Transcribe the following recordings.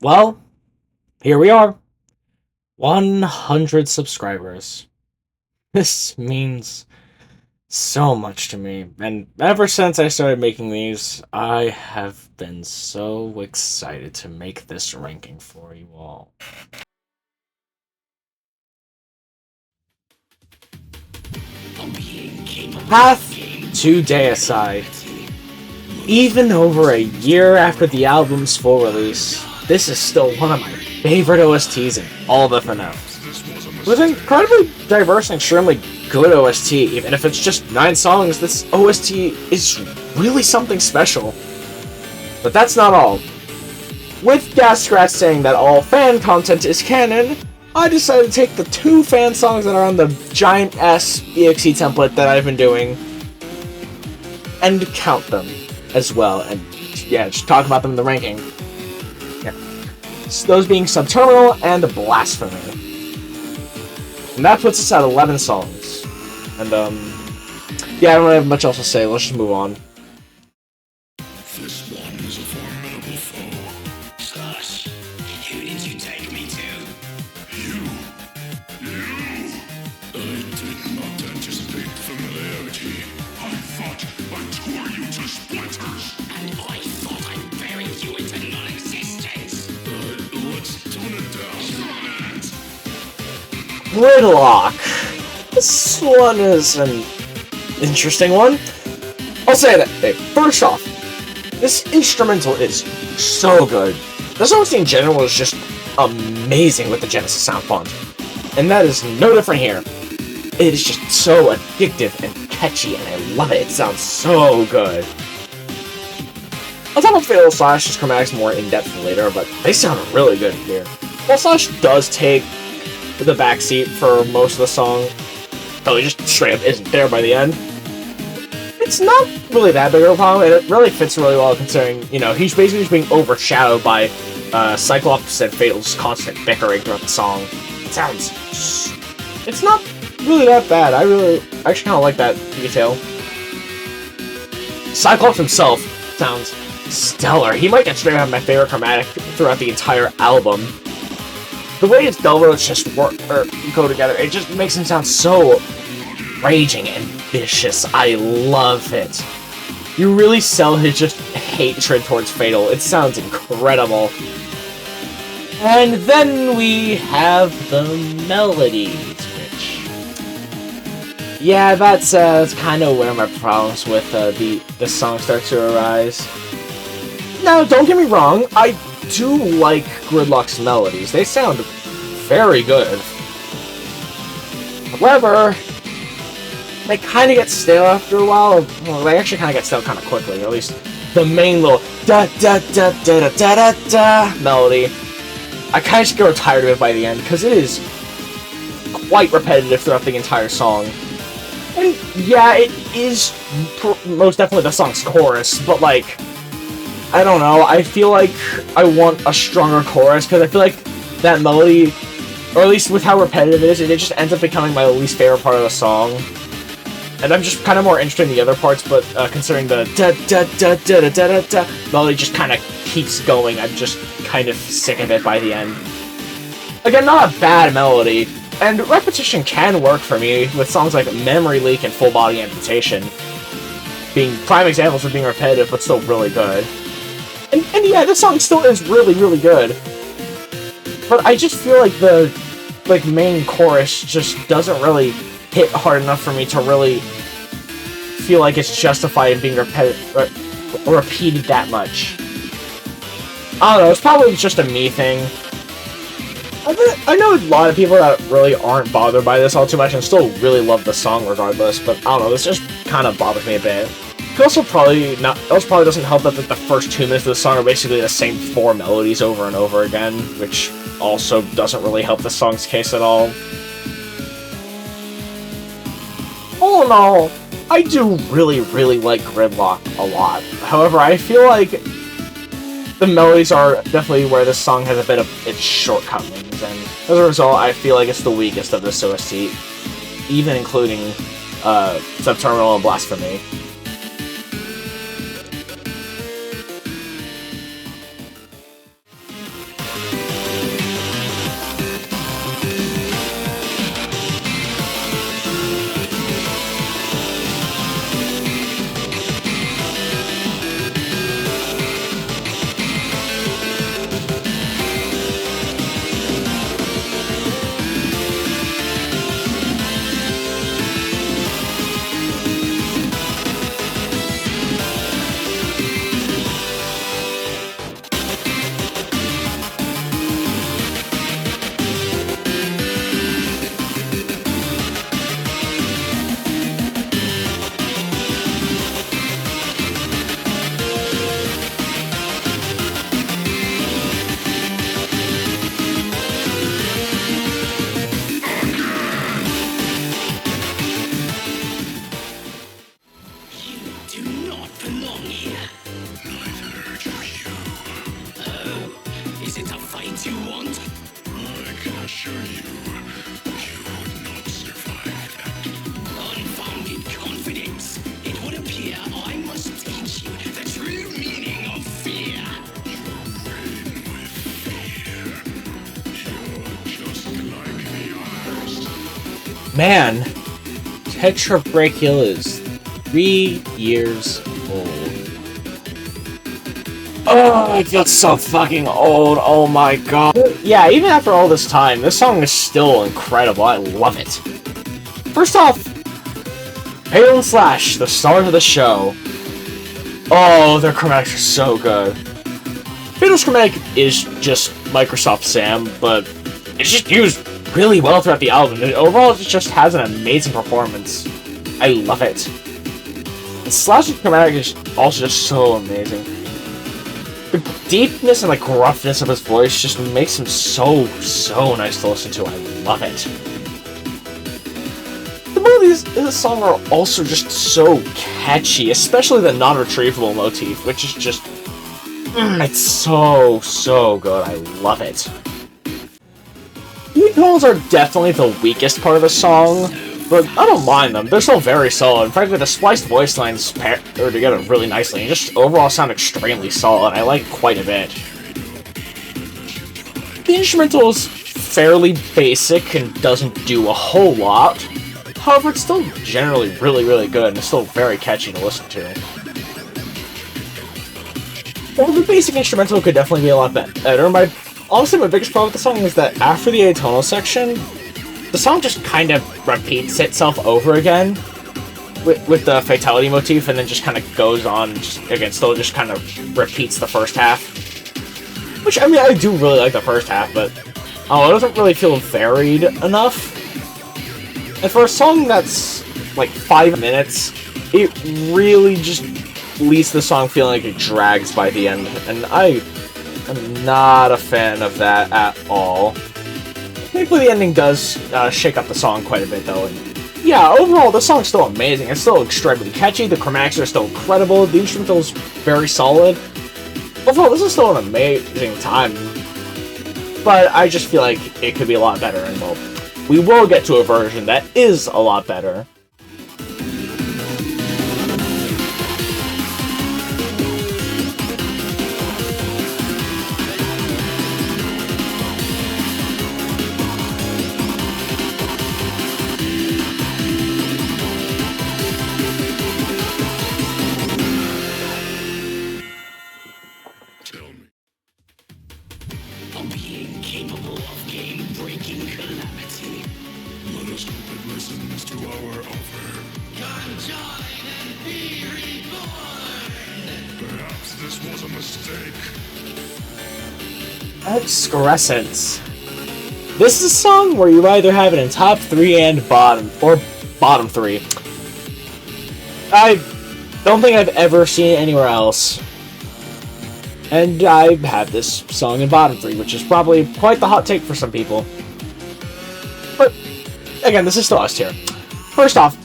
Well, here we are. 100 subscribers. This means so much to me, and ever since I started making these, I have been so excited to make this ranking for you all. Path to Deicide. Even over a year after the album's full release, this is still one of my favorite OSTs in all of FNF. With an incredibly diverse and extremely good OST, even if it's just 9 songs, this OST is really something special. But that's not all. With Gas Scratch saying that all fan content is canon, I decided to take the 2 fan songs that are on the giant-ass EXE template that I've been doing and count them as well, and yeah, just talk about them in the ranking. Yeah. So those being Subterminal and Blasphemy. And that puts us at 11 songs. And, yeah, I don't really have much else to say. Let's just move on. This one is a formidable foe. Slash, who did you take me to? You. I did not anticipate familiarity. I thought I tore you to splinters. And I thought I buried you into non-existence. Let's tone it down. Gridlock. This one is an interesting one. I'll say that, hey, first off, this instrumental is so good. This OST in general is just amazing with the Genesis sound font. And that is no different here. It is just so addictive and catchy, and I love it. It sounds so good. On top of Fatal Slash's chromatics more in-depth later, but they sound really good here. While Slash does take the backseat for most of the song, so he just straight up isn't there by the end, it's not really that big of a problem, and it really fits really well considering, you know, he's basically just being overshadowed by Cyclops and Fatal's constant bickering throughout the song. It sounds... it's not really that bad. I actually kind of like that detail. Cyclops himself sounds stellar. He might get straight up my favorite chromatic throughout the entire album. The way his double notes just go together, it just makes him sound so raging and vicious. I love it. You really sell his just hatred towards Fatal. It sounds incredible. And then we have the melodies, which... yeah, that's kind of where my problems with the song start to arise. Now, don't get me wrong, I do like Gridlock's melodies. They sound very good. However, they kind of get stale after a while. Well, they actually kind of get stale kind of quickly. At least the main little da-da-da-da-da-da-da melody. I kind of just grow tired of it by the end, because it is quite repetitive throughout the entire song. And yeah, it is most definitely the song's chorus, but like, I don't know, I feel like I want a stronger chorus, because I feel like that melody, or at least with how repetitive it is, it just ends up becoming my least favorite part of the song. And I'm just kind of more interested in the other parts, but considering the da-da-da-da-da-da-da melody just kind of keeps going, I'm just kind of sick of it by the end. Again, not a bad melody, and repetition can work for me, with songs like Memory Leak and Full Body Amputation being prime examples of being repetitive, but still really good. And yeah, this song still is really, really good. But I just feel like the main chorus just doesn't really hit hard enough for me to really feel like it's justified in being repeated that much. I don't know, it's probably just a me thing. I know a lot of people that really aren't bothered by this all too much and still really love the song regardless, but I don't know, this just kind of bothers me a bit. It also probably doesn't help that the first 2 minutes of the song are basically the same 4 melodies over and over again, which also doesn't really help the song's case at all. All in all, I do really, really like Gridlock a lot. However, I feel like the melodies are definitely where this song has a bit of its shortcomings, and as a result, I feel like it's the weakest of this OST, even including Subterminal and Blasphemy. you want? I can assure you, you would not survive that. Unfounded confidence. It would appear I must teach you the true meaning of fear. You reign with fear. You're just like the others. Man, Tetrabrachial is 3 years old. Oh, it feels so fucking old. Oh my god. Yeah, even after all this time, this song is still incredible. I love it. First off, Pale and Slash, the stars of the show. Oh, their chromatics are so good. Fatal's chromatic is just Microsoft Sam, but it's just used really well throughout the album. And overall, it just has an amazing performance. I love it. And Slash's chromatic is also just so amazing. The deepness and like gruffness of his voice just makes him so nice to listen to. I love it. The melodies in the song are also just so catchy, especially the non-retrievable motif, which is just... it's so good. I love it. The tones are definitely the weakest part of the song, but I don't mind them. They're still very solid. In fact, the spliced voice lines pair together really nicely, and just overall sound extremely solid. I like it quite a bit. The instrumental is fairly basic and doesn't do a whole lot. However, it's still generally really good, and it's still very catchy to listen to. While the basic instrumental could definitely be a lot better, honestly, my biggest problem with the song is that after the atonal section, the song just kind of repeats itself over again with the fatality motif, and then just kind of goes on, still just kind of repeats the first half. Which, I mean, I do really like the first half, but it doesn't really feel varied enough. And for a song that's like 5 minutes, it really just leaves the song feeling like it drags by the end, and I am not a fan of that at all. Thankfully, the ending does shake up the song quite a bit, though. And yeah, overall, the song's still amazing. It's still extremely catchy. The chromatics are still incredible. The instrumental's very solid. Overall, this is still an amazing time. But I just feel like it could be a lot better, and well, we will get to a version that is a lot better. Excrescence. This is a song where you either have it in top 3 and bottom 3. I don't think I've ever seen it anywhere else. And I have this song in bottom 3, which is probably quite the hot take for some people. But, again, this is still us here. First off,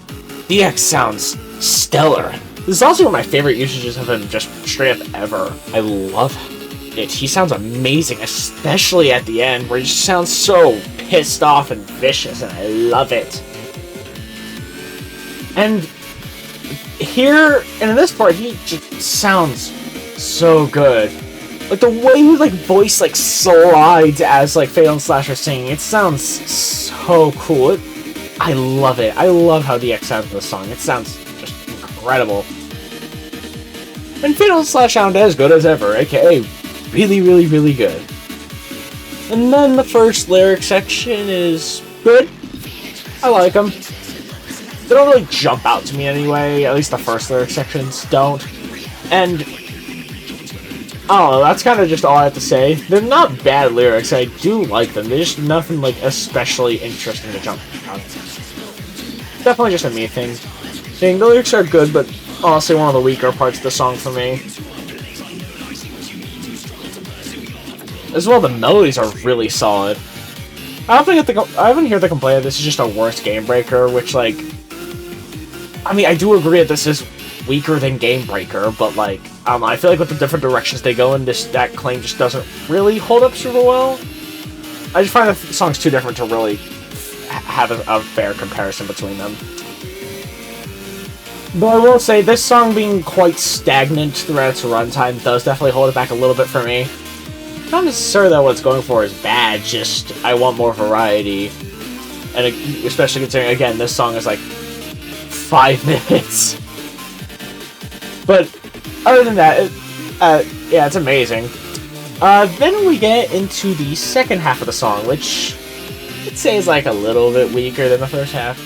DX sounds stellar. This is also one of my favorite usages of him just straight up ever. I love it. He sounds amazing, especially at the end, where he just sounds so pissed off and vicious, and I love it. And here, and in this part, he just sounds so good. Like, the way his, like, voice, like, slides as, like, Fatal and Slash are singing, it sounds so cool. I love it. I love how DX sounds in this song. It sounds just incredible. And Fatal and Slash sound as good as ever, aka really good. And then the first lyric section is good. I like them. They don't really jump out to me anyway, at least the first lyric sections don't. And I don't know, that's kind of just all I have to say. They're not bad lyrics, I do like them. They're just nothing like especially interesting to jump out. Definitely just a me thing. The lyrics are good, but honestly one of the weaker parts of the song for me. As well, the melodies are really solid. I haven't heard the complaint that this is just a worse Game Breaker, which, like, I mean, I do agree that this is weaker than Game Breaker, but, like, I feel like with the different directions they go in, that claim just doesn't really hold up super well. I just find the songs too different to really have a fair comparison between them. But I will say, this song being quite stagnant throughout its runtime does definitely hold it back a little bit for me. Not necessarily that what it's going for is bad, just I want more variety. And especially considering, again, this song is like 5 minutes. But other than that, yeah, it's amazing. Then we get into the second half of the song, which I'd say is like a little bit weaker than the first half.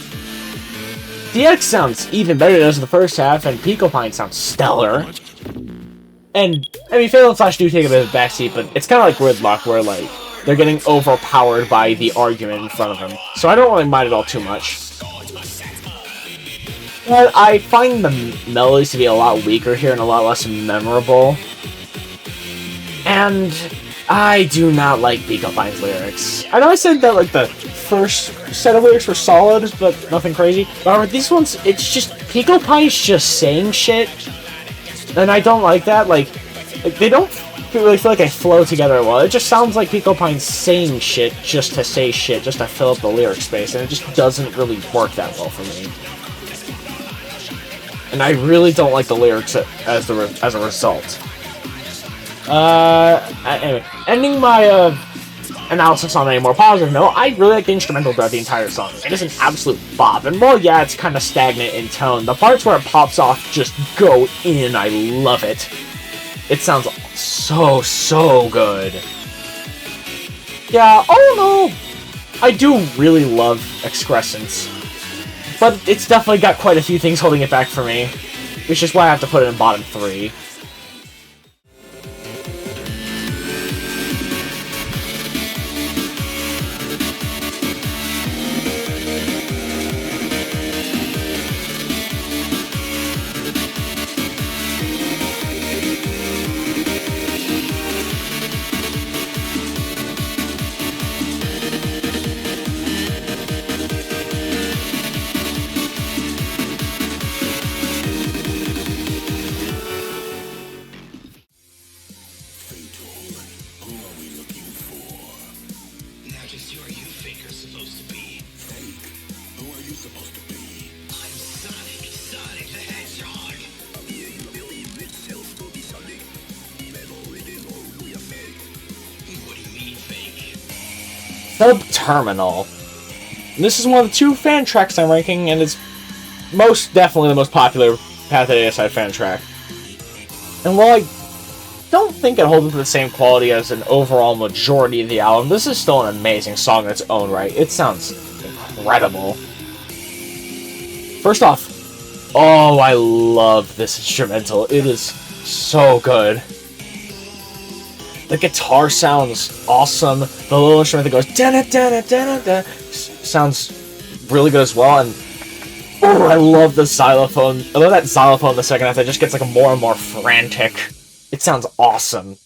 DX sounds even better than the first half, and Pico Pine sounds stellar. And, I mean, Fatal and Flash do take a bit of a backseat, but it's kind of like Gridlock, where, like, they're getting overpowered by the argument in front of them. So I don't really mind it all too much. But I find the melodies to be a lot weaker here and a lot less memorable. And I do not like Pico Pine's lyrics. I know I said that, like, the first set of lyrics were solid, but nothing crazy. However, these ones, it's just, Pico Pine's just saying shit. And I don't like that. Like they don't really feel like they flow together well. It just sounds like Pico Pine's saying shit just to say shit, just to fill up the lyric space, and it just doesn't really work that well for me. And I really don't like the lyrics as a result. Anyway, ending my analysis on a more positive note, I really like the instrumental throughout the entire song. It is an absolute bop, and while yeah, it's kind of stagnant in tone, the parts where it pops off just go in. I love it. It sounds so good. Yeah, oh no, I do really love Excrescence, but it's definitely got quite a few things holding it back for me, which is why I have to put it in bottom 3. Subterminal. This is one of the 2 fan tracks I'm ranking, and it's most definitely the most popular Path of Deicide fan track. And while I don't think it holds up to the same quality as an overall majority of the album, this is still an amazing song in its own right. It sounds incredible. First off, oh, I love this instrumental. It is so good. The guitar sounds awesome. The little instrument that goes da-da-da-da-da-da sounds really good as well. And oh, I love the xylophone. I love that xylophone in the second half that just gets like more and more frantic. It sounds awesome.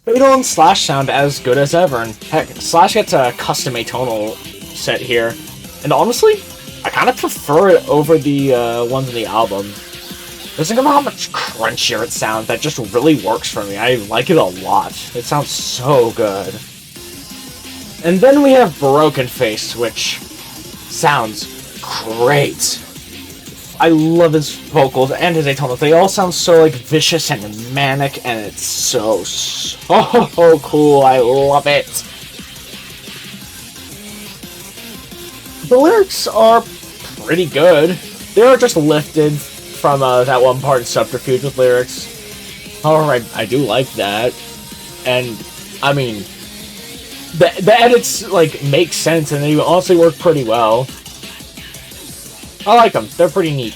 Fatal and Slash sound as good as ever, and heck, Slash gets a custom atonal set here. And honestly, I kind of prefer it over the ones in the album. Just think about how much crunchier it sounds. That just really works for me. I like it a lot. It sounds so good. And then we have Broken Face, which sounds great. I love his vocals and his atonals. They all sound so like vicious and manic, and it's so cool. I love it. The lyrics are pretty good. They are just lifted from that one part in Subterfuge with lyrics. However, I do like that. And, I mean, the edits, like, make sense, and they honestly work pretty well. I like them. They're pretty neat.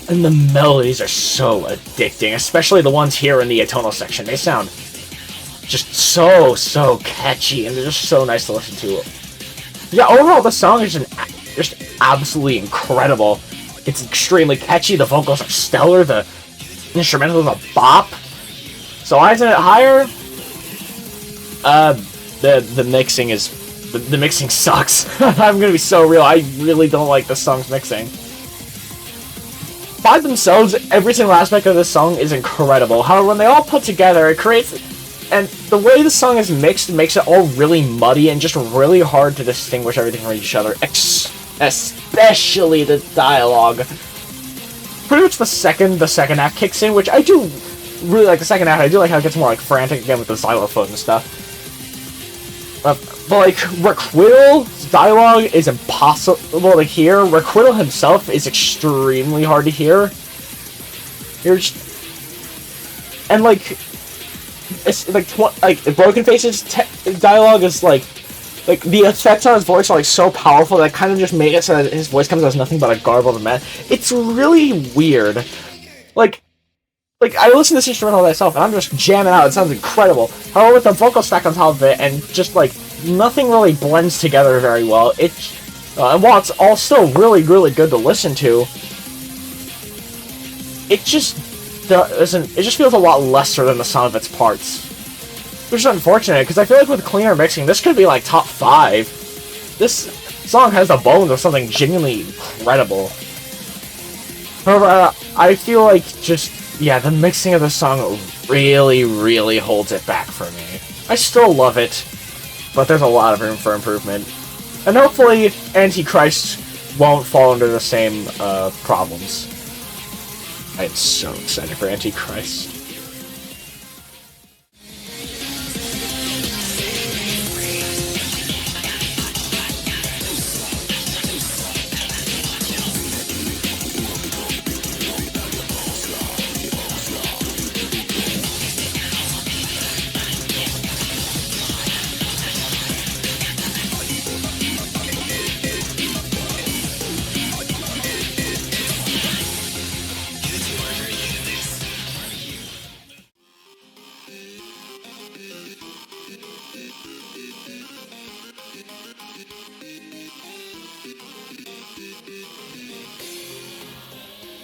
And the melodies are so addicting, especially the ones here in the atonal section. They sound just so catchy, and they're just so nice to listen to. Yeah, overall, the song is just absolutely incredible. It's extremely catchy, the vocals are stellar, the instrumental is a bop. So why isn't it higher? The mixing is... The mixing sucks. I'm gonna be so real, I really don't like this song's mixing. By themselves, every single aspect of this song is incredible. However, when they all put together, it creates And the way the song is mixed makes it all really muddy and just really hard to distinguish everything from each other, especially the dialogue. Pretty much the second act kicks in, which I do really like the second act. I do like how it gets more like frantic again with the xylophone and stuff. But like Requital's dialogue is impossible to hear. Requital himself is extremely hard to hear. And like it's like Broken Face's dialogue is like the effects on his voice are like so powerful that kind of just made it so that his voice comes as nothing but a garbled mess. It's really weird. Like I listen to this instrumental myself and I'm just jamming out. It sounds incredible. However, with the vocal stack on top of it and just like nothing really blends together very well. And while it's all still really good to listen to, it just doesn't. It just feels a lot lesser than the sum of its parts, which is unfortunate because I feel like with cleaner mixing, this could be like top 5. This song has the bones of something genuinely incredible. However, I feel like the mixing of the song really holds it back for me. I still love it, but there's a lot of room for improvement. And hopefully Antichrist won't fall under the same problems. I'm so excited for Antichrist.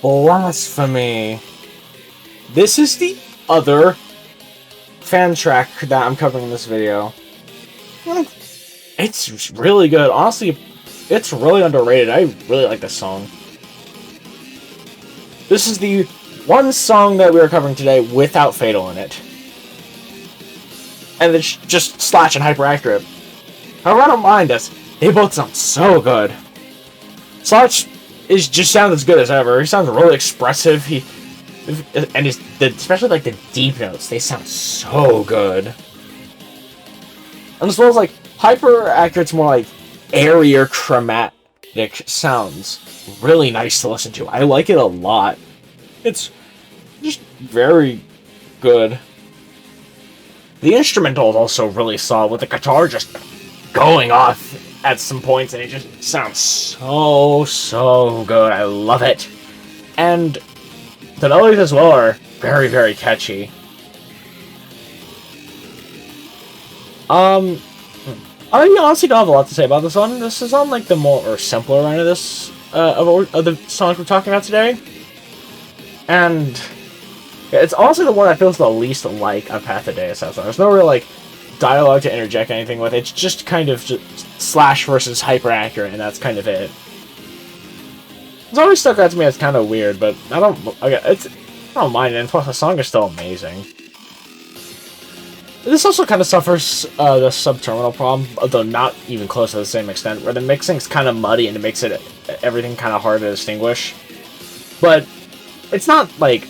Blasphemy. This is the other fan track that I'm covering in this video. It's really good. Honestly, it's really underrated. I really like this song. This is the one song that we are covering today without Fatal in it. And it's just Slash and Hyper Accurate. However, I don't mind this. They both sound so good. Slash just sounds as good as ever. He sounds really expressive. Especially like the deep notes, they sound so good. And as well as like Hyper Accurate's more like airier chromatic sounds. Really nice to listen to. I like it a lot. It's just very good. The instrumental is also really solid, with the guitar just going off at some points, and it just sounds so good. I love it. And the melodies as well are very catchy. I honestly don't have a lot to say about this one. This is on like the more simpler end of this of the songs we're talking about today, and it's also the one that feels the least like a Path of Deus song. There's no real like dialogue to interject anything with. It's just kind of Slash versus Hyper Accurate, and that's kind of it. It's always stuck out to me as kind of weird, but I don't mind it. And plus, the song is still amazing. This also kind of suffers the Subterminal problem, although not even close to the same extent, where the mixing's kind of muddy and it makes everything kind of hard to distinguish. But it's not like,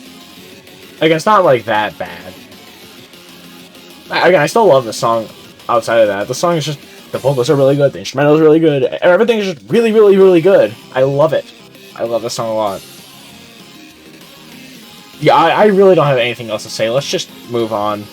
again, it's not like that bad. Again, I still love the song outside of that. The song is just, the vocals are really good, the instrumental is really good, everything is just really good. I love it. I love this song a lot. Yeah, I really don't have anything else to say. Let's just move on.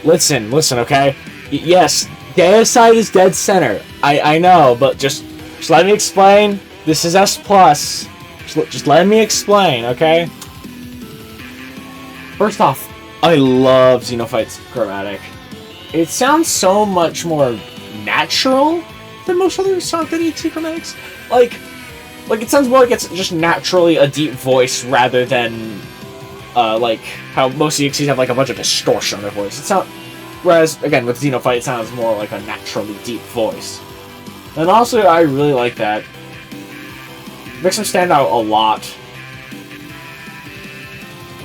Listen, okay? Yes, Deicide is dead center. I know, but just let me explain. This is S+. Just let me explain, okay? First off, I love Xenophyte's chromatic. It sounds so much more natural than most other songs that EXE chromatics. Like it sounds more like it's just naturally a deep voice rather than like how most EXEs have like a bunch of distortion on their voice. Whereas again with Xenophyte, it sounds more like a naturally deep voice. And also, I really like that. Makes them stand out a lot.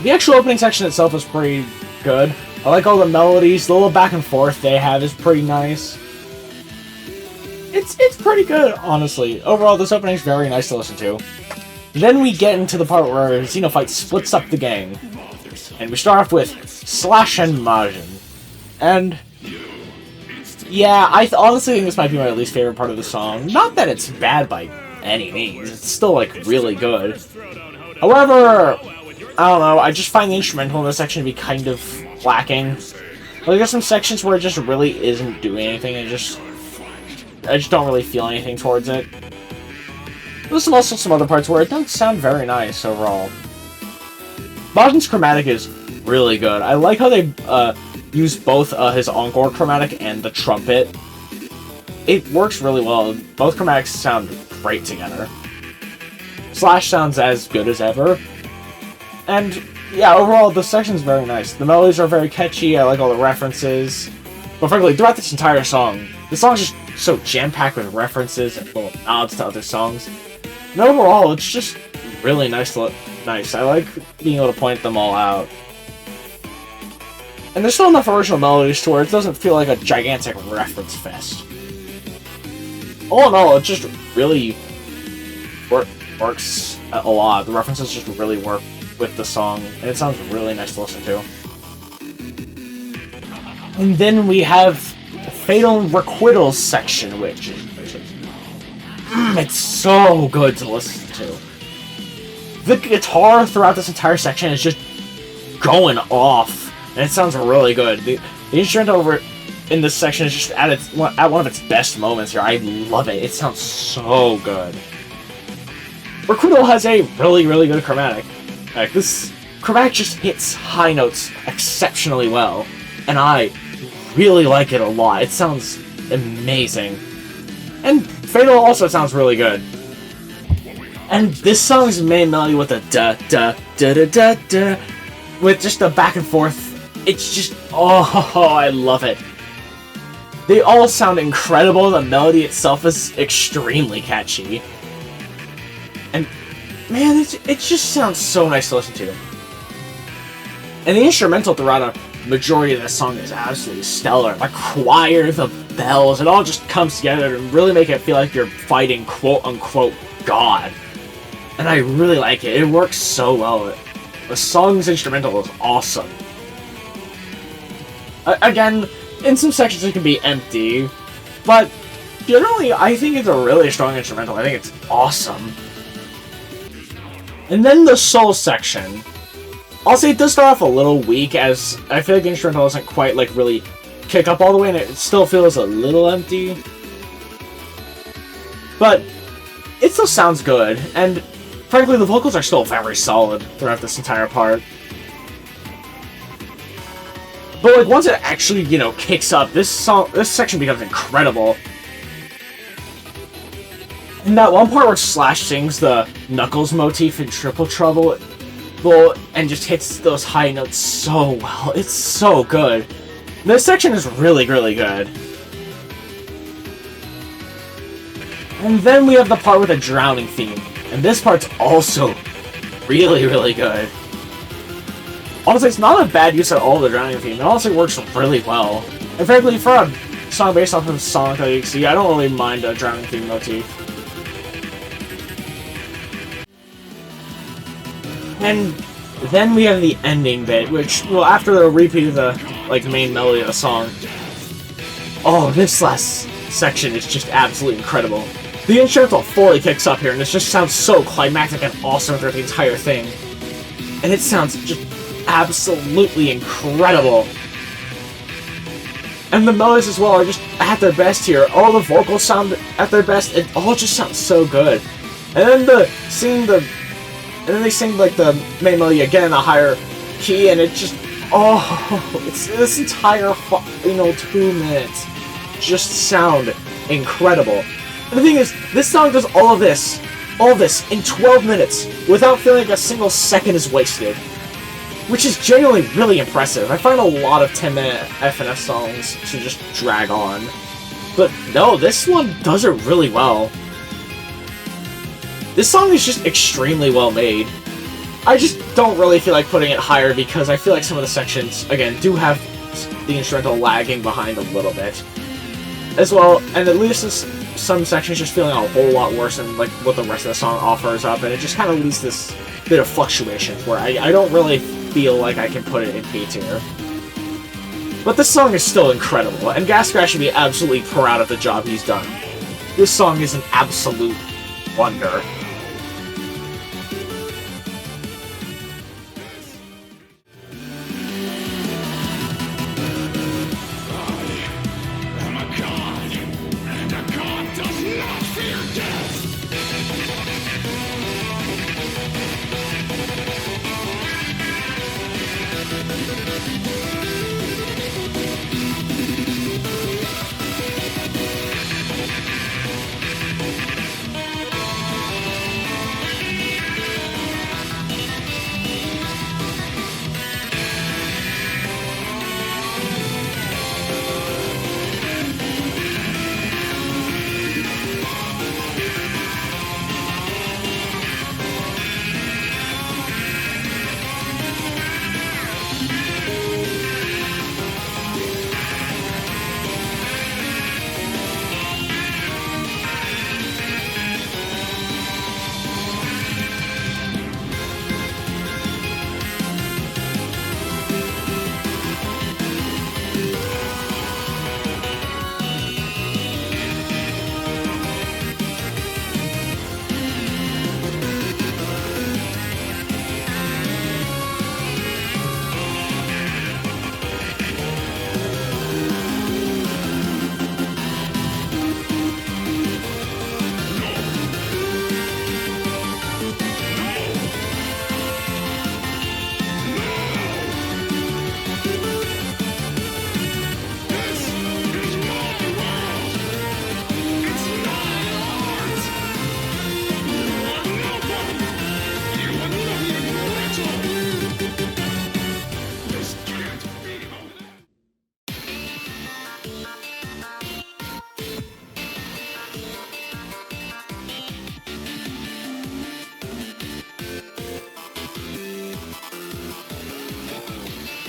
The actual opening section itself is pretty good. I like all the melodies. The little back and forth they have is pretty nice. It's pretty good, honestly. Overall, this opening is very nice to listen to. Then we get into the part where Xenophyte splits up the gang. And we start off with Slash and Majin. And yeah, I honestly think this might be my least favorite part of the song. Not that it's bad by any means. It's still, like, really good. However, I don't know, I just find the instrumental in this section to be kind of lacking. Like, there's some sections where it just really isn't doing anything, I just don't really feel anything towards it. There's also some other parts where it does sound very nice overall. Majin's chromatic is really good. I like how they use both his encore chromatic and the trumpet. It works really well. Both chromatics sound great together. Slash sounds as good as ever. And yeah, overall, the section's very nice. The melodies are very catchy, I like all the references. But frankly, throughout this entire song, the song's just so jam-packed with references and full of nods to other songs. And overall, it's just really nice. I like being able to point them all out. And there's still enough original melodies to where it doesn't feel like a gigantic reference fest. All in all, it just really works a lot. The references just really work with the song, and it sounds really nice to listen to. And then we have the Fatal Requital section, which it's so good to listen to. The guitar throughout this entire section is just going off. And it sounds really good. The instrumental over in this section is just at one of its best moments here. I love it. It sounds so good. Requital has a really, really good chromatic. Like, this chromatic just hits high notes exceptionally well. And I really like it a lot. It sounds amazing. And Fatal also sounds really good. And this song's main melody with the da-da-da-da-da-da, with just the back and forth, it's just, oh, I love it. They all sound incredible, the melody itself is extremely catchy. And, man, it just sounds so nice to listen to. And the instrumental throughout a majority of this song is absolutely stellar. The choir, the bells, it all just comes together and really make it feel like you're fighting quote-unquote God. And I really like it. It works so well. The song's instrumental is awesome. Again, in some sections it can be empty, but generally I think it's a really strong instrumental. I think it's awesome. And then the soul section. I'll say it does start off a little weak, as I feel like the instrumental doesn't quite like really kick up all the way, and it still feels a little empty. But it still sounds good, and frankly, the vocals are still very solid throughout this entire part. But like once it actually, you know, kicks up, this section becomes incredible. And that one part where Slash sings the Knuckles motif in Triple Trouble, and just hits those high notes so well. It's so good. This section is really, really good. And then we have the part with the drowning theme. And this part's also really, really good. Honestly, it's not a bad use at all of the drowning theme. It honestly works really well. And frankly, for a song based off of Sonic EXE, I don't really mind a drowning theme motif. And then we have the ending bit, which, well, after the repeat of the, like, main melody of the song. Oh, this last section is just absolutely incredible. The instrumental fully kicks up here, and it just sounds so climactic and awesome throughout the entire thing. And it sounds just absolutely incredible. And the melodies as well are just at their best here. All the vocals sound at their best. It all just sounds so good. And then they sing like the main melody again in a higher key, and it just, it's this entire 2 minutes just sound incredible. And the thing is, this song does all this in 12 minutes without feeling like a single second is wasted. Which is genuinely really impressive. I find a lot of 10-minute FNF songs to just drag on. But no, this one does it really well. This song is just extremely well made. I just don't really feel like putting it higher because I feel like some of the sections, again, do have the instrumental lagging behind a little bit. As well, and at least some sections just feeling a whole lot worse than like what the rest of the song offers up, and it just kind of leaves this bit of fluctuations where I don't really feel like I can put it in B tier. But this song is still incredible, and Gascrash should be absolutely proud of the job he's done. This song is an absolute wonder. I'm a god, and a god does not fear death!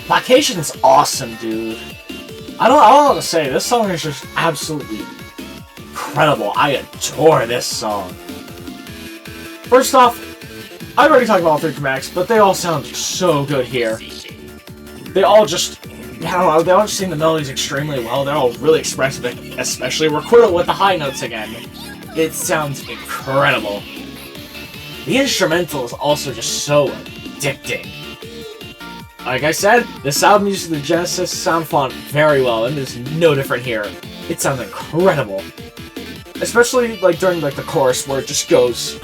Vacation's awesome, dude. I don't know what to say. This song is just absolutely incredible. I adore this song. First off, I've already talked about all three chromatics, but they all sound so good here. They all just, I don't know, they all just sing the melodies extremely well. They're all really expressive, especially Requital with the high notes again. It sounds incredible. The instrumental is also just so addicting. Like I said, this album uses the Genesis sound font very well, and it's no different here. It sounds incredible. Especially like during like the chorus where it just goes.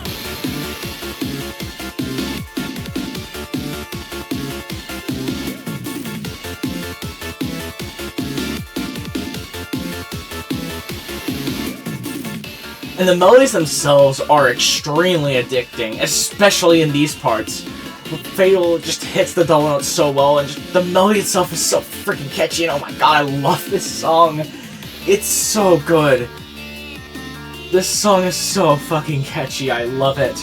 And the melodies themselves are extremely addicting, especially in these parts. Fatal just hits the double notes so well, and just, the melody itself is so freaking catchy, and oh my god, I love this song. It's so good. This song is so fucking catchy, I love it.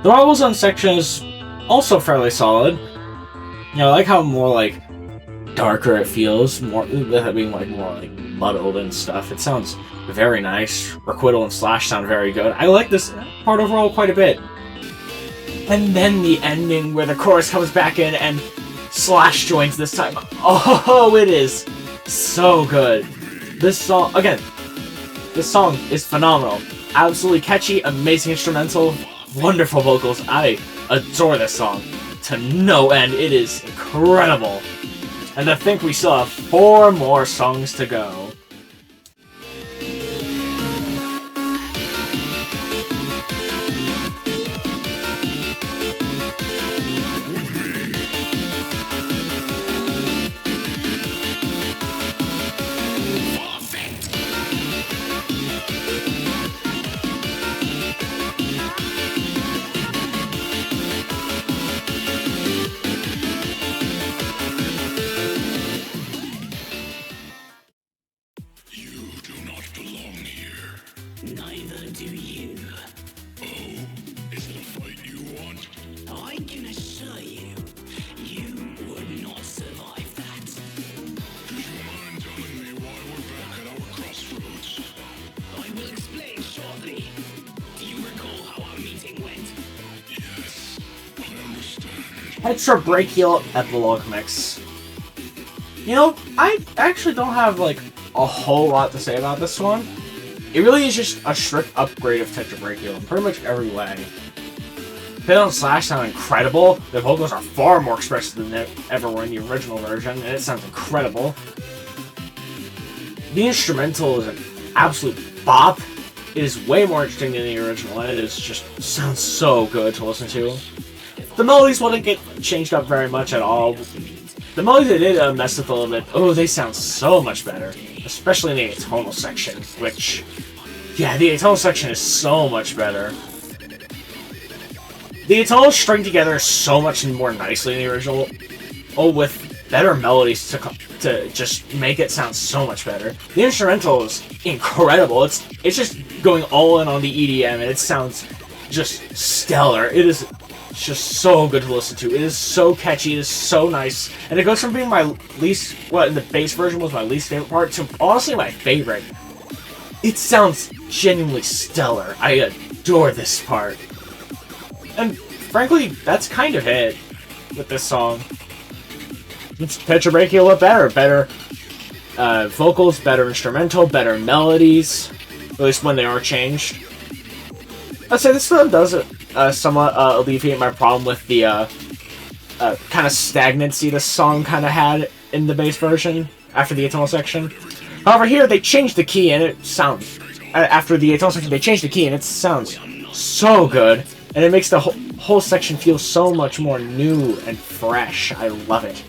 The Rival Zone section is also fairly solid. You know, I like how more like darker it feels, more with it being like more like muddled and stuff. It sounds very nice. Requital and Slash sound very good. I like this part overall quite a bit. And then the ending where the chorus comes back in and Slash joins this time. Oh, it is so good. This song, again, this song is phenomenal. Absolutely catchy, amazing instrumental, wonderful vocals. I adore this song to no end. It is incredible. And to think we still have 4 more songs to go. Tetrabrachial Epilogue Mix. You know, I actually don't have, like, a whole lot to say about this one. It really is just a strict upgrade of Tetrabrachial in pretty much every way. Pit and Slash sound incredible. The vocals are far more expressive than they ever were in the original version, and it sounds incredible. The instrumental is an absolute bop. It is way more interesting than the original, and it is just sounds so good to listen to. The melodies wouldn't get changed up very much at all. The melodies they did mess with a little bit. Oh, they sound so much better. Especially in the atonal section, which... yeah, the atonal section is so much better. The atonals string together so much more nicely in the original. Oh, with better melodies to just make it sound so much better. The instrumental is incredible. It's just going all in on the EDM, and it sounds just stellar. It is... it's just so good to listen to. It is so catchy, it is so nice, and it goes from being my least, what in the bass version was my least favorite part, to honestly my favorite. It sounds genuinely stellar. I adore this part. And frankly, that's kind of it with this song. It's Tetrabrachial but better vocals, better instrumental, better melodies, at least when they are changed. I'd say this one does somewhat alleviate my problem with the kind of stagnancy the song kind of had in the bass version after the atonal section. However, here they changed the key and it sounds... after the atonal section, they changed the key and it sounds so good. And it makes the whole section feel so much more new and fresh. I love it.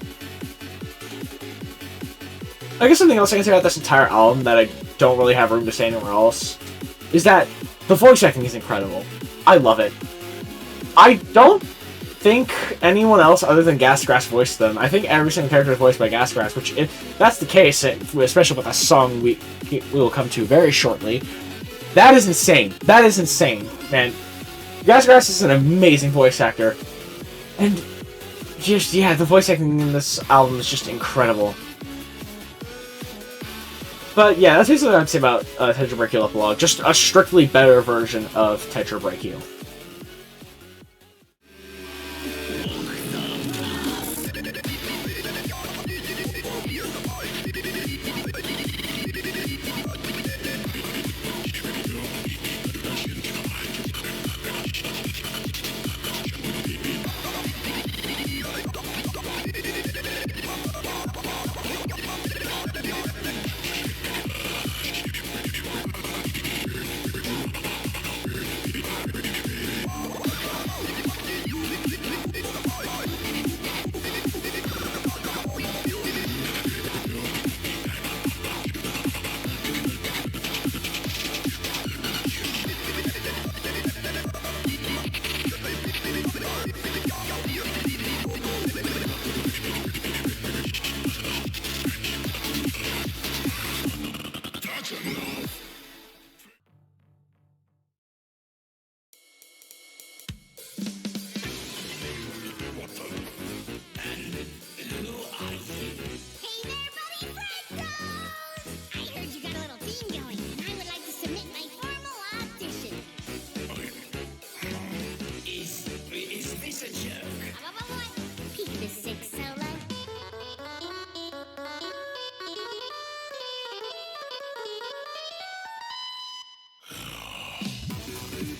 I guess something else I can say about this entire album that I don't really have room to say anywhere else is that the voice acting is incredible. I love it. I don't think anyone else other than Gasgrass voiced them. I think every single character is voiced by Gasgrass, which, if that's the case, especially with a song we will come to very shortly, that is insane. That is insane, man. Gasgrass is an amazing voice actor. And just, yeah, the voice acting in this album is just incredible. But yeah, that's basically what I'd say about Tetrabrachial Epilogue. Just a strictly better version of Tetrabrachial.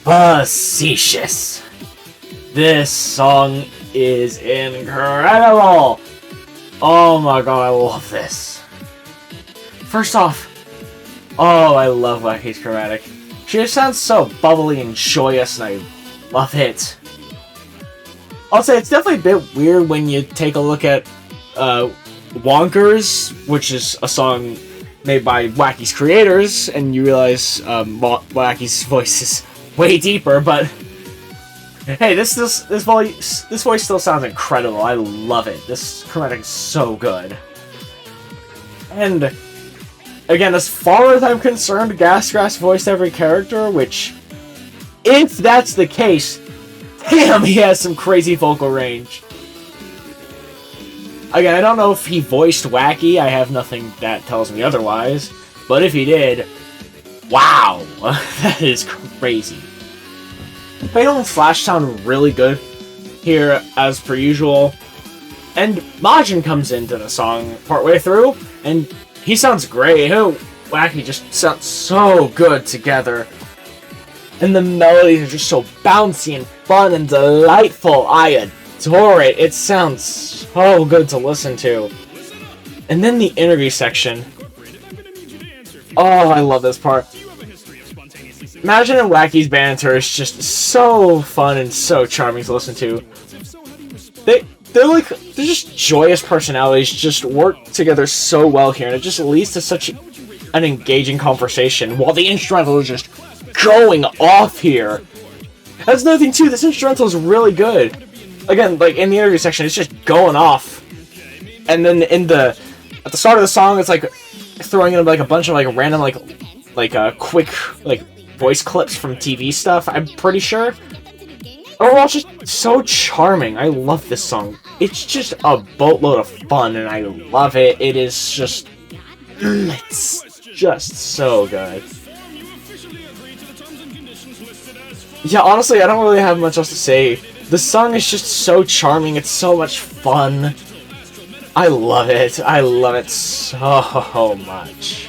Facetious. This song is incredible. Oh my god, I love this. First off, oh, I love Wacky's chromatic. She just sounds so bubbly and joyous, and I love it. I'll say it's definitely a bit weird when you take a look at Wonkers, which is a song made by Wacky's creators, and you realize Wacky's voice is way deeper, but hey, this voice still sounds incredible. I love it. This chromatic is so good. And again, as far as I'm concerned, Gasgrass voiced every character, which, if that's the case, damn, he has some crazy vocal range. Again, I don't know if he voiced Wacky. I have nothing that tells me otherwise. But if he did, wow, that is crazy. Fatal and Slash sound really good here, as per usual. And Majin comes into the song partway through, and he sounds great. Wacky just sounds so good together. And the melodies are just so bouncy and fun and delightful. I adore it. It sounds so good to listen to. And then the interview section. Oh, I love this part. Majin and Wacky's banter is just so fun and so charming to listen to. They're just joyous personalities, just work together so well here, and it just leads to such an engaging conversation while the instrumental is just going off here. That's another thing too, this instrumental is really good. Again, like in the interview section, it's just going off. And then at the start of the song, it's like throwing in like a bunch of like random quick voice clips from TV stuff, I'm pretty sure. Overall, it's just so charming. I love this song. It's just a boatload of fun, and I love it. It is just... it's just so good. Yeah, honestly, I don't really have much else to say. The song is just so charming. It's so much fun. I love it. I love it so much.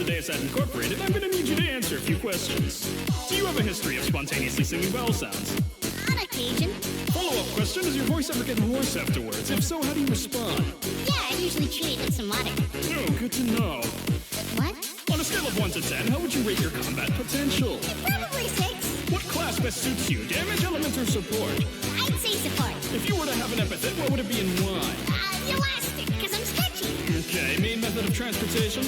Deicide Incorporated, I'm gonna need you to answer a few questions. Do you have a history of spontaneously singing vowel sounds? On occasion. Follow-up question, does your voice ever get hoarse afterwards? If so, how do you respond? Yeah, I usually treat it with some water. Oh, good to know. What? On a scale of 1 to 10, how would you rate your combat potential? Probably 6. What class best suits you, damage, element, or support? I'd say support. If you were to have an epithet, what would it be and why? Elastic, because I'm stretchy. Okay, main method of transportation?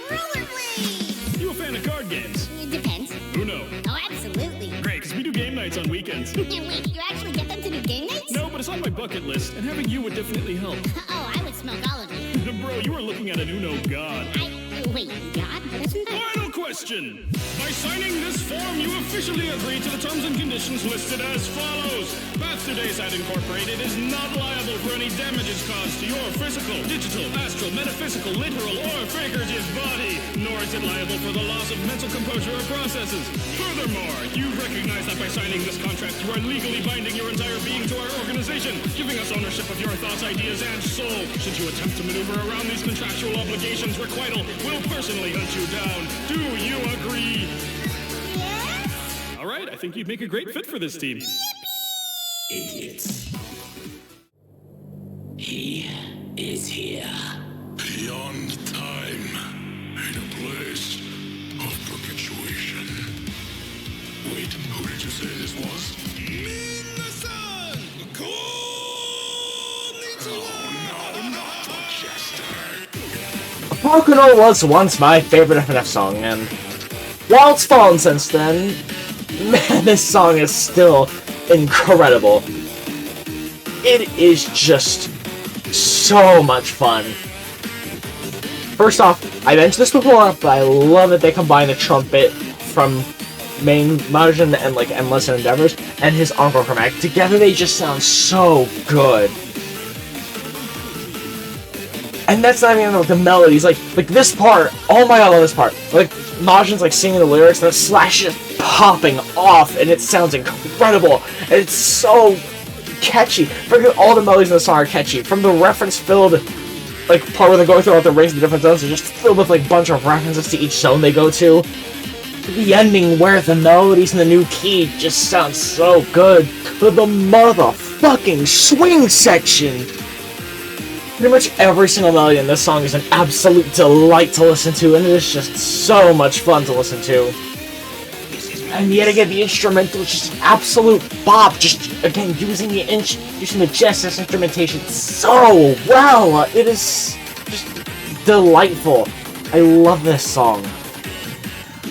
Rollerblades! You a fan of card games? It depends. Uno. Oh, absolutely. Great, because we do game nights on weekends. Wait, you actually get them to do game nights? No, but it's on my bucket list, and having you would definitely help. Oh, I would smoke all of you. Bro, you are looking at an Uno god. Wait, God? What isn't that? Final question! By signing this form, you officially agree to the terms and conditions listed as follows. Path to Deicide Incorporated is not liable for any damages caused to your physical, digital, astral, metaphysical, literal, or figurative body, nor is it liable for the loss of mental composure or processes. Furthermore, you recognize that by signing this contract, you are legally binding your entire being to our organization, giving us ownership of your thoughts, ideas, and soul. Should you attempt to maneuver around these contractual obligations, Requital will personally hunt you down. Do you agree? Yes? Alright, I think you'd make a great fit for this team. Idiots. He is here. Beyond time, in a place of perpetuation. Wait, who did you say this was? Minasan! Oh no, not the jester! Pocono was once my favorite FNF song, and while it's fallen since then, man, this song is still incredible. It is just so much fun. First off, I mentioned this before, but I love that they combine the trumpet from main Majin and like Endless Endeavors and his Encore chromatic. Together they just sound so good. And that's not even like the melodies, like this part, oh my god, I love this part. Like, Majin's like singing the lyrics, and the Slash is just popping off, and it sounds incredible, and it's so catchy. Freaking all the melodies in the song are catchy. From the reference-filled, like, part where they're going through all the rings and the different zones, they're just filled with, like, a bunch of references to each zone they go to. the ending where the melodies in the new key just sound so good. But the motherfucking swing section! Pretty much every single melody in this song is an absolute delight to listen to, and it is just so much fun to listen to. And yet again, the instrumental is just an absolute bop, just again using the Genesis instrumentation so well. It is just delightful. I love this song.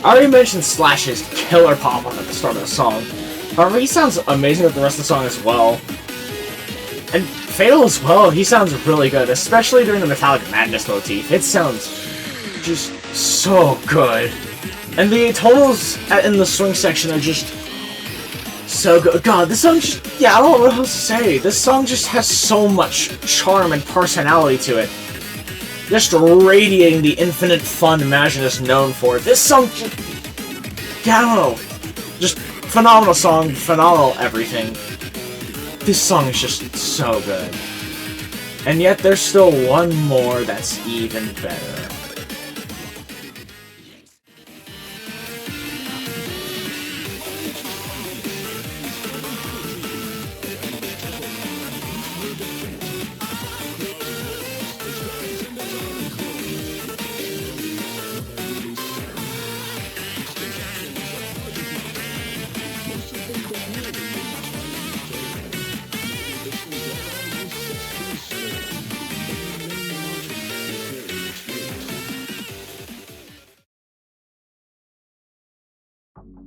I already mentioned Slash's killer pop-up at the start of the song. However, he sounds amazing with the rest of the song as well. And Fatal as well, he sounds really good, especially during the Metallic Madness motif. It sounds just so good. And the tonals in the swing section are just so good. God, this song just, yeah, I don't know what else to say. This song just has so much charm and personality to it. Just radiating the infinite fun Imagine is known for. This song just, yeah, I don't know. Just phenomenal song, phenomenal everything. This song is just so good. And yet there's still one more that's even better.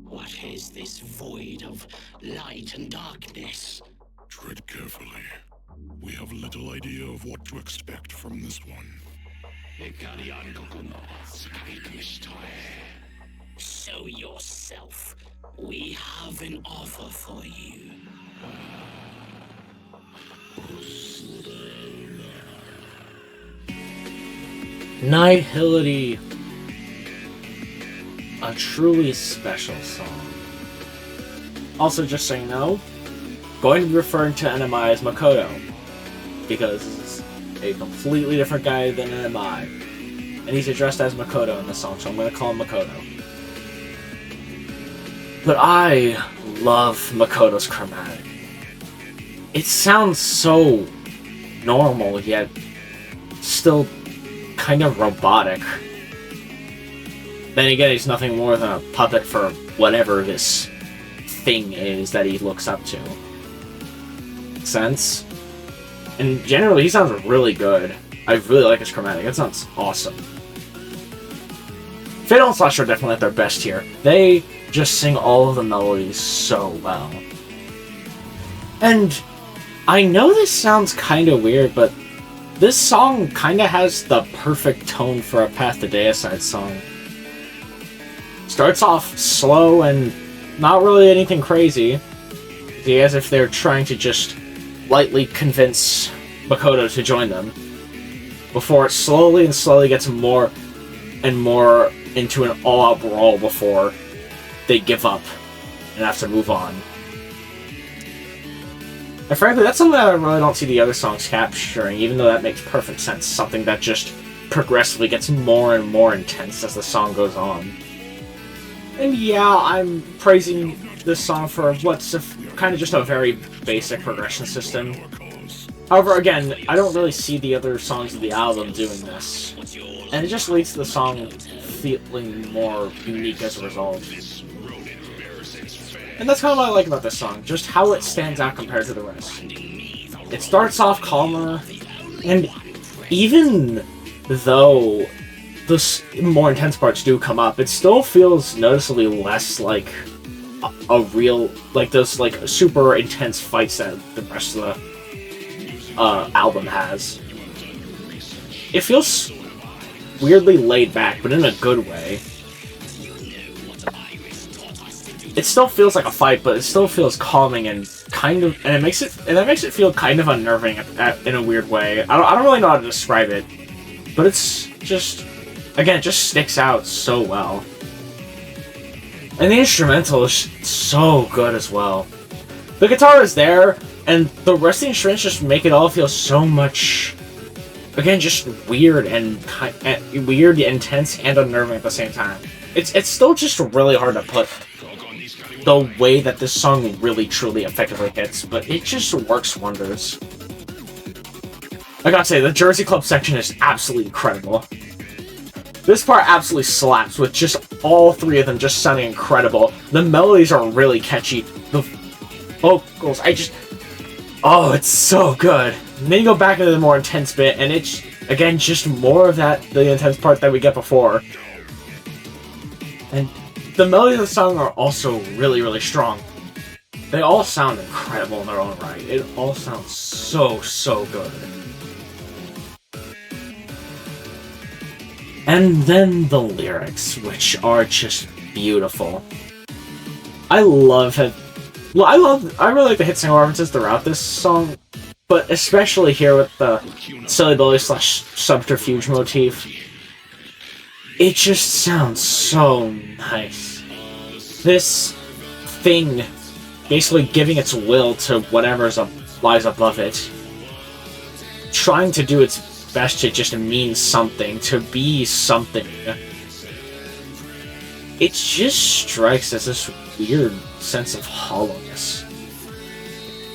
What is this void of light and darkness? Tread carefully. We have little idea of what to expect from this one. Show yourself. We have an offer for you. Nihility. A truly special song. Also, just so you know, going to be referring to NMI as Makoto, because it's a completely different guy than NMI. And he's addressed as Makoto in the song, so I'm going to call him Makoto. But I love Makoto's chromatic. It sounds so normal, yet still kind of robotic. Then again, he's nothing more than a puppet for whatever this thing is that he looks up to. Sense? And generally, he sounds really good. I really like his chromatic. It sounds awesome. Fatal and Slash are definitely at their best here. They just sing all of the melodies so well. And I know this sounds kind of weird, but this song kind of has the perfect tone for a Path to Deicide song. Starts off slow and not really anything crazy, as if they're trying to just lightly convince Makoto to join them, before it slowly and slowly gets more and more into an all-out brawl before they give up and have to move on. And frankly, that's something that I really don't see the other songs capturing, even though that makes perfect sense. Something that just progressively gets more and more intense as the song goes on. And yeah, I'm praising this song for what's kind of just a very basic progression system. However, again, I don't really see the other songs of the album doing this. And it just leads to the song feeling more unique as a result. And that's kind of what I like about this song, just how it stands out compared to the rest. It starts off calmer, and even though the more intense parts do come up, it still feels noticeably less like a real, like those like super intense fights that the rest of the album has. It feels weirdly laid back, but in a good way. It still feels like a fight, but it still feels calming and kind of, and that makes it feel kind of unnerving in a weird way. I don't really know how to describe it, but it's just, again, it just sticks out so well. And the instrumental is so good as well. The guitar is there, and the rest of the instruments just make it all feel so much, again, just weird and weird, intense, and unnerving at the same time. it's still just really hard to put the way that this song really truly effectively hits, but it just works wonders. I gotta say, the Jersey Club section is absolutely incredible. This part absolutely slaps, with just all three of them just sounding incredible. The melodies are really catchy. The vocals, oh, it's so good. And then you go back into the more intense bit, and it's, again, just more of the intense part that we get before. And the melodies of the song are also really, really strong. They all sound incredible in their own right. It all sounds so, so good. And then the lyrics, which are just beautiful. I really like the hit single references throughout this song, but especially here with the Silly Billy / subterfuge motif. It just sounds so nice. This thing basically giving its will to whatever lies above it, trying to do its best to just mean something, to be something. It just strikes as this weird sense of hollowness.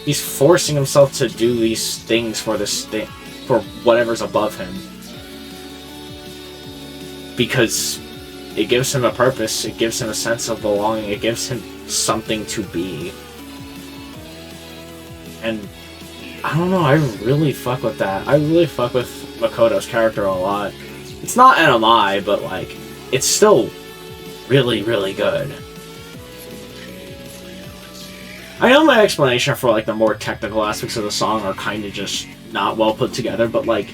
He's forcing himself to do these things for for whatever's above him, because it gives him a purpose, it gives him a sense of belonging, it gives him something to be. And I don't know, I really fuck with that. I really fuck with Makoto's character a lot. It's not NMI, but like, it's still really, really good. I know my explanation for like the more technical aspects of the song are kind of just not well put together, but like,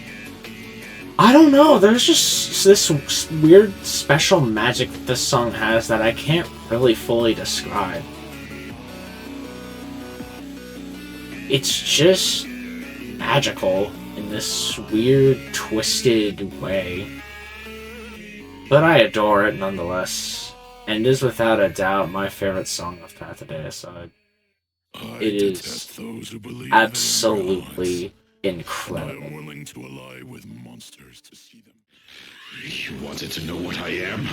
I don't know, there's just this weird special magic that this song has that I can't really fully describe. It's just magical in this weird, twisted way. But I adore it nonetheless, and is without a doubt my favorite song of Path to Deicide. It is absolutely incredible. I am willing to ally with monsters to see them. You wanted to know what I am?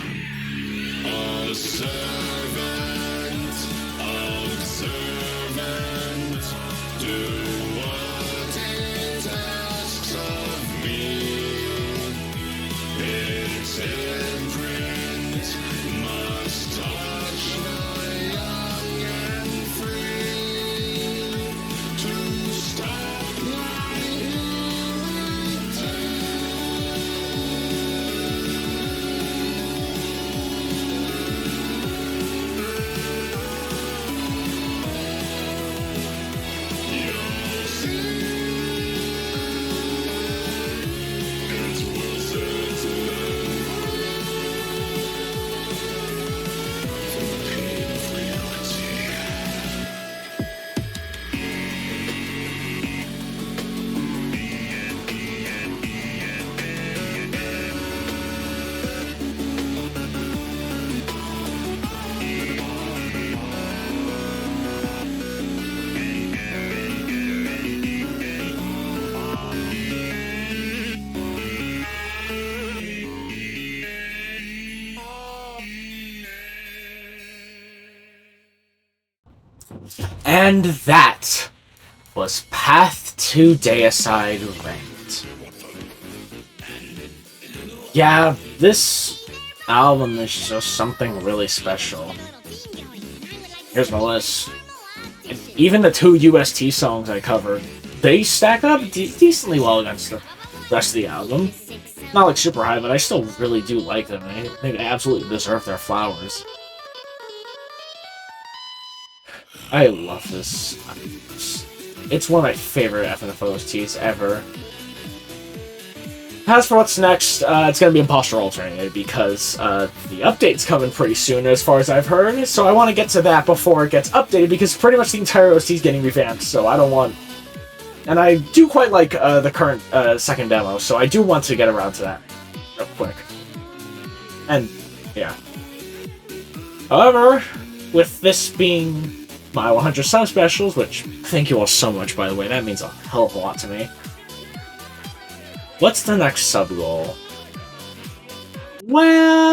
A servant, observant, do what it asks of me. Its imprint must touch the young and free to stop my And that was Path to Deicide Ranked. Yeah, this album is just something really special. Here's my list. And even the 2 UST songs I covered, they stack up decently well against the rest of the album. Not like super high, but I still really do like them. I think they absolutely deserve their flowers. I love this. It's one of my favorite FNF ever. As for what's next, it's going to be Imposter Alternated, because the update's coming pretty soon, as far as I've heard, so I want to get to that before it gets updated, because pretty much the entire OST is getting revamped, so I don't want... And I do quite like the current second demo, so I do want to get around to that real quick. And, yeah. However, with this being my 100 sub specials, which thank you all so much, by the way, that means a hell of a lot to me. What's the next sub goal? Well,